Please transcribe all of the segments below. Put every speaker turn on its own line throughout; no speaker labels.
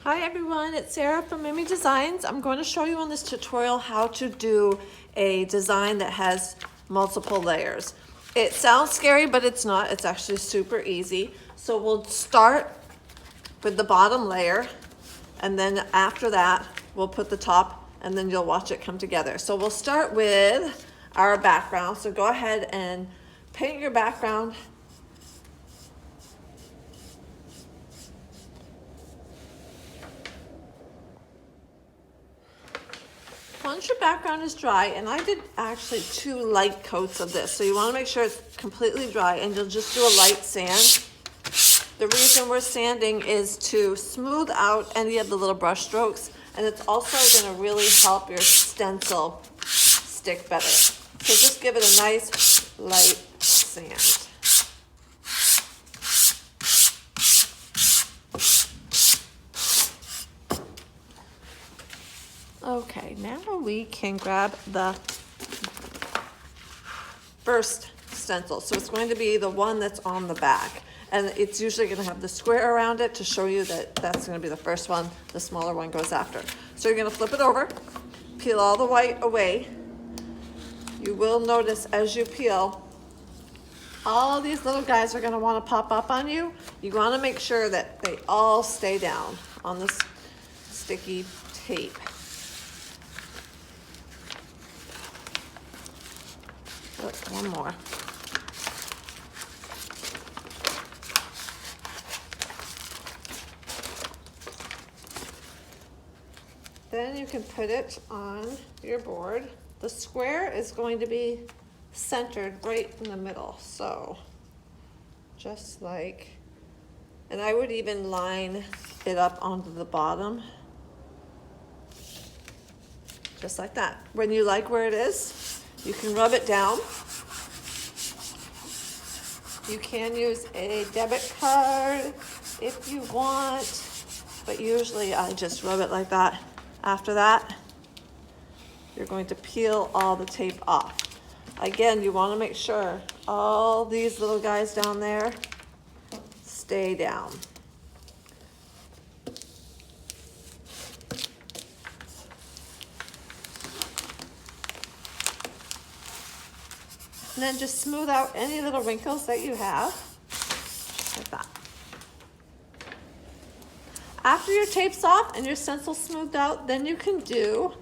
Hi everyone, it's Sarah from Mimi Designs. I'm going to show you on this tutorial how to do a design that has multiple layers. It sounds scary, but it's not. It's actually super easy. So we'll start with the bottom layer, and then after that, we'll put the top, and then you'll watch it come together. So we'll start with our background. So go ahead and paint your background. Once your background is dry, and I did actually 2 light coats of this, so you want to make sure it's completely dry, and you'll just do a light sand. The reason we're sanding is to smooth out any of the little brush strokes, and it's also going to really help your stencil stick better. So just give it a nice light sand. Okay, now we can grab the first stencil. So it's going to be the one that's on the back. And it's usually going to have the square around it to show you that that's going to be the first one. The smaller one goes after. So you're going to flip it over, peel all the white away. You will notice as you peel, all these little guys are going to want to pop up on you. You want to make sure that they all stay down on this sticky tape. One more. Then you can put it on your board. The square is going to be centered right in the middle. So just like, and I would even line it up onto the bottom. Just like that. When you like where it is, you can rub it down. You can use a debit card if you want, but usually I just rub it like that. After that, you're going to peel all the tape off. Again, you want to make sure all these little guys down there stay down. And then just smooth out any little wrinkles that you have, like that. After your tape's off and your stencil's smoothed out, then you can do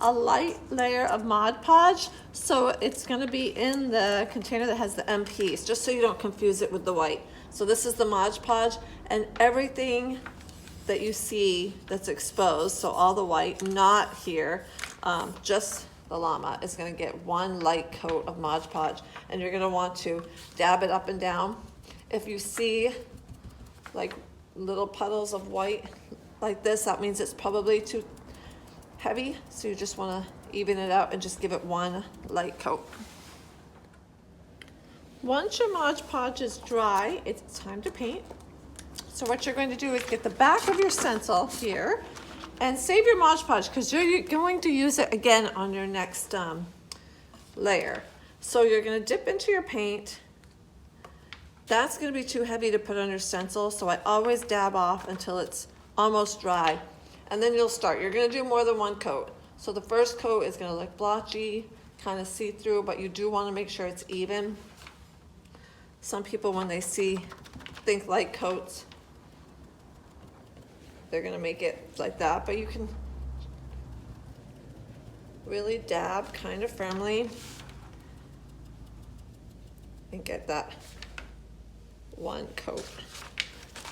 a light layer of Mod Podge. So it's going to be in the container that has the MPs, just so you don't confuse it with the white. So this is the Mod Podge, and everything that you see that's exposed, so all the white, not here, just the llama is going to get one light coat of Mod Podge, and you're going to want to dab it up and down. If you see like little puddles of white like this, that means it's probably too heavy, so you just want to even it out and just give it one light coat. Once your Mod Podge is dry, it's time to paint. So what you're going to do is get the back of your stencil here and save your Mod Podge, because you're going to use it again on your next layer. So you're going to dip into your paint. That's going to be too heavy to put on your stencil, so I always dab off until it's almost dry. And then you'll start. You're going to do more than one coat. So the first coat is going to look blotchy, kind of see-through, but you do want to make sure it's even. Some people, when they think light coats, they're going to make it like that, but you can really dab kind of firmly and get that one coat.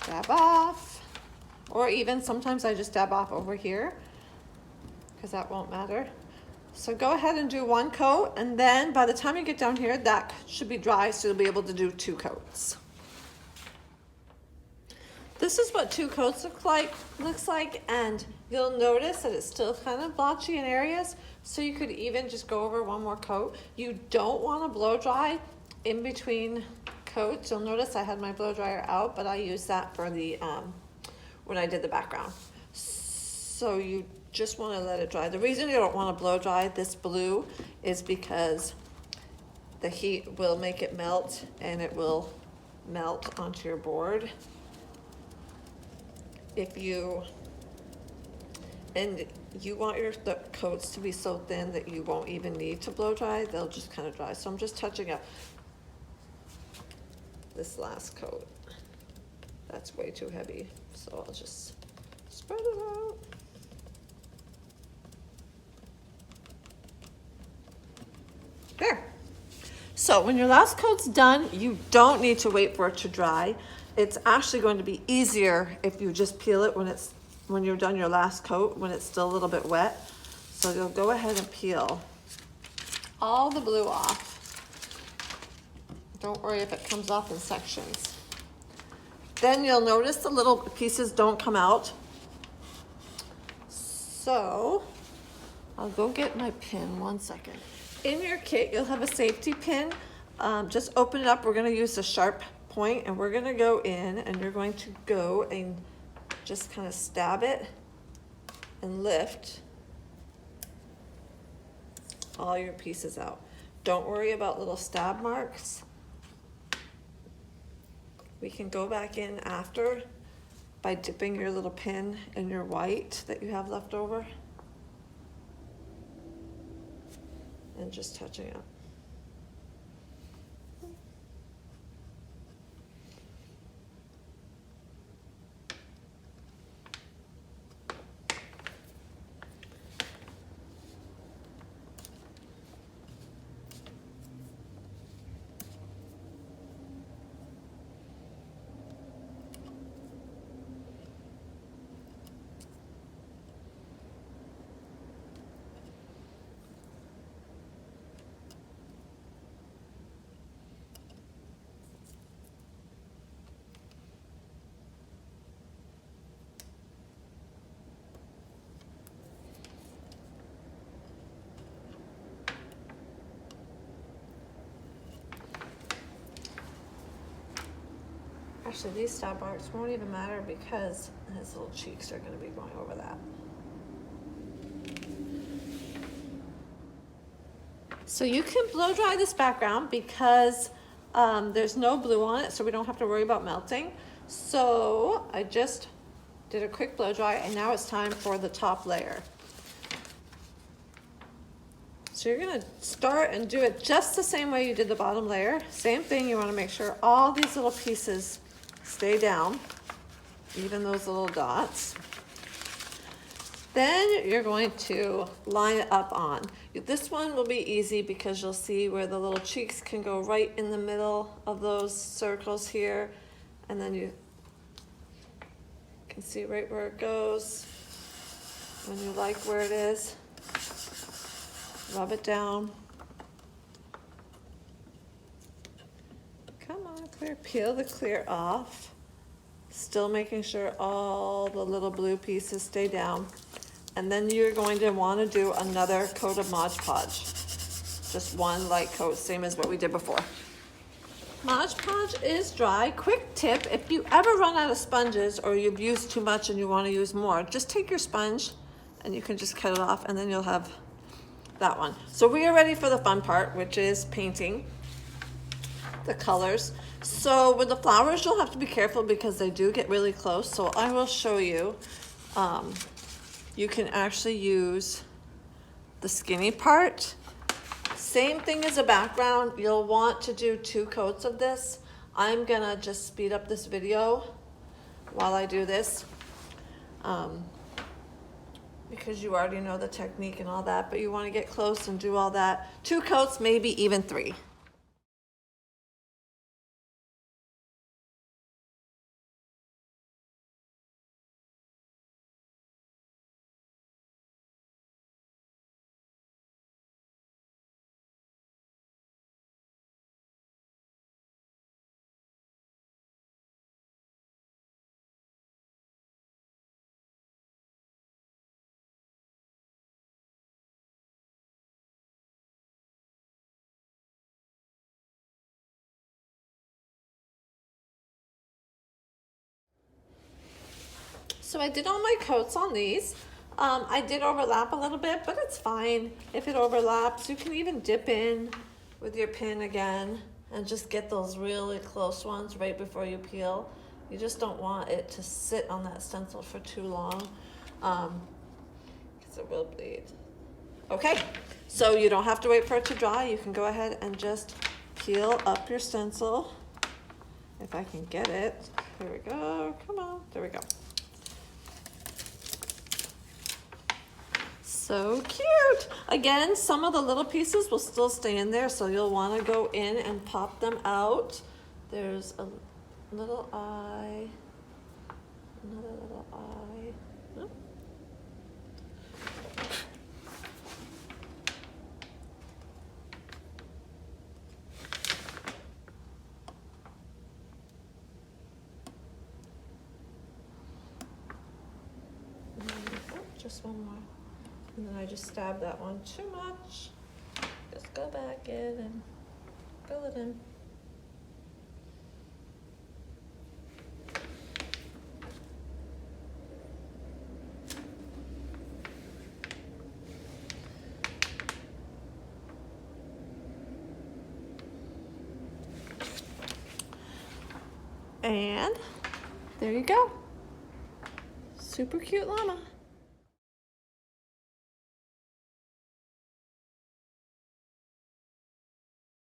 Dab off, or even sometimes I just dab off over here because that won't matter. So go ahead and do one coat, and then by the time you get down here, that should be dry, so you'll be able to do 2 coats. This is what 2 coats looks like, and you'll notice that it's still kind of blotchy in areas, so you could even just go over one more coat. You don't want to blow dry in between coats. You'll notice I had my blow dryer out, but I used that for the when I did the background. So you just want to let it dry. The reason you don't want to blow dry this blue is because the heat will make it melt, and it will melt onto your board. If you And you want the coats to be so thin that you won't even need to blow dry. They'll just kind of dry. So I'm just touching up this last coat. That's way too heavy. So I'll just spread it out. There. So when your last coat's done, you don't need to wait for it to dry. It's actually going to be easier if you just peel it when you're done your last coat, when it's still a little bit wet. So you'll go ahead and peel all the blue off. Don't worry if it comes off in sections. Then you'll notice the little pieces don't come out. So I'll go get my pin, 1 second. In your kit, you'll have a safety pin. Just open it up. We're gonna use a sharp point and we're gonna go in and you're going to go and just kind of stab it and lift all your pieces out. Don't worry about little stab marks. We can go back in after by dipping your little pin in your white that you have left over and just touching it. Actually, these stab marks won't even matter because his little cheeks are going to be going over that. So you can blow dry this background because there's no blue on it, so we don't have to worry about melting. So I just did a quick blow dry and now it's time for the top layer. So you're gonna start and do it just the same way you did the bottom layer. Same thing, you wanna make sure all these little pieces stay down, even those little dots. Then you're going to line it up on. This one will be easy because you'll see where the little cheeks can go right in the middle of those circles here. And then you can see right where it goes. When you like where it is, rub it down. Come on, clear, peel the clear off. Still making sure all the little blue pieces stay down. And then you're going to want to do another coat of Mod Podge. Just one light coat, same as what we did before. Mod Podge is dry. Quick tip, if you ever run out of sponges or you've used too much and you want to use more, just take your sponge and you can just cut it off and then you'll have that one. So we are ready for the fun part, which is painting the colors. So with the flowers, you'll have to be careful because they do get really close. So I will show you. You can actually use the skinny part. Same thing as a background. You'll want to do 2 coats of this. I'm gonna just speed up this video while I do this. Because you already know the technique and all that, but you want to get close and do all that. 2 coats, maybe even 3. So I did all my coats on these. I did overlap a little bit, but it's fine. If it overlaps, you can even dip in with your pin again and just get those really close ones right before you peel. You just don't want it to sit on that stencil for too long. because it will bleed. Okay, so you don't have to wait for it to dry. You can go ahead and just peel up your stencil. If I can get it. Here we go. Come on. There we go. So cute. Again, some of the little pieces will still stay in there, so you'll want to go in and pop them out. There's a little eye, another little eye. Oh. Just one more. And then I just stabbed that one too much. Just go back in and fill it in. And there you go. Super cute llama.